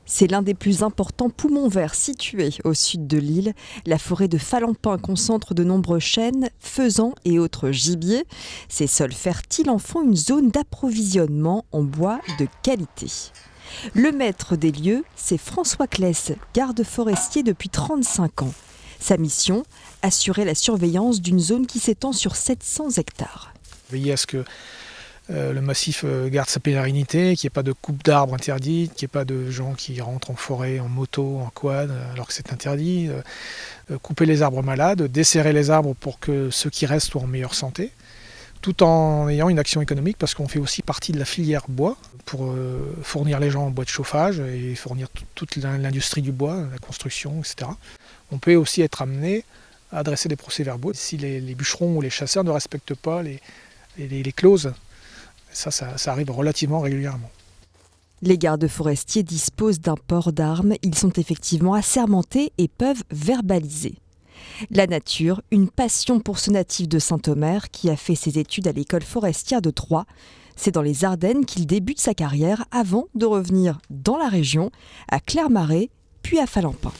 C'est l'un des plus importants poumons verts situés au sud de l'île. La forêt de Falampin concentre de nombreux chênes, faisans et autres gibiers. Ces sols fertiles en font une zone d'approvisionnement en bois de qualité. Le maître des lieux, c'est François Claes, garde forestier depuis 35 ans. Sa mission, assurer la surveillance d'une zone qui s'étend sur 700 hectares. Veiller à ce que le massif garde sa pérennité, qu'il n'y ait pas de coupe d'arbres interdite, qu'il n'y ait pas de gens qui rentrent en forêt, en moto, en quad, alors que c'est interdit. Couper les arbres malades, desserrer les arbres pour que ceux qui restent soient en meilleure santé, tout en ayant une action économique parce qu'on fait aussi partie de la filière bois pour fournir les gens en bois de chauffage et fournir toute l'industrie du bois, la construction, etc. On peut aussi être amené à adresser des procès-verbaux si les bûcherons ou les chasseurs ne respectent pas les clauses. Ça arrive relativement régulièrement. Les gardes forestiers disposent d'un port d'armes. Ils sont effectivement assermentés et peuvent verbaliser. La nature, une passion pour ce natif de Saint-Omer qui a fait ses études à l'école forestière de Troyes. C'est dans les Ardennes qu'il débute sa carrière avant de revenir dans la région, à Clermarais, puis à Falampin.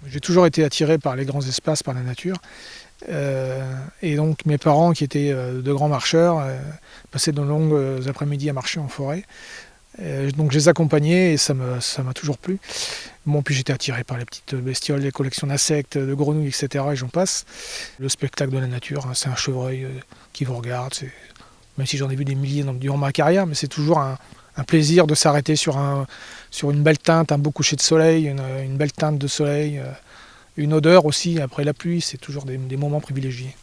J'ai toujours été attiré par les grands espaces, par la nature. Et donc mes parents, qui étaient de grands marcheurs, passaient de longues après-midi à marcher en forêt. Donc je les accompagnais et ça m'a toujours plu. Bon, puis j'étais attiré par les petites bestioles, les collections d'insectes, de grenouilles, etc. Et j'en passe. Le spectacle de la nature, c'est un chevreuil qui vous regarde. Même si j'en ai vu des milliers durant ma carrière, mais c'est toujours un plaisir de s'arrêter sur une belle teinte, un beau coucher de soleil, une belle teinte de soleil, une odeur aussi après la pluie. C'est toujours des moments privilégiés.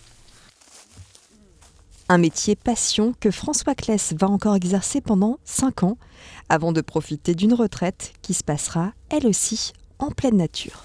Un métier passion que François Claes va encore exercer pendant 5 ans, avant de profiter d'une retraite qui se passera, elle aussi, en pleine nature.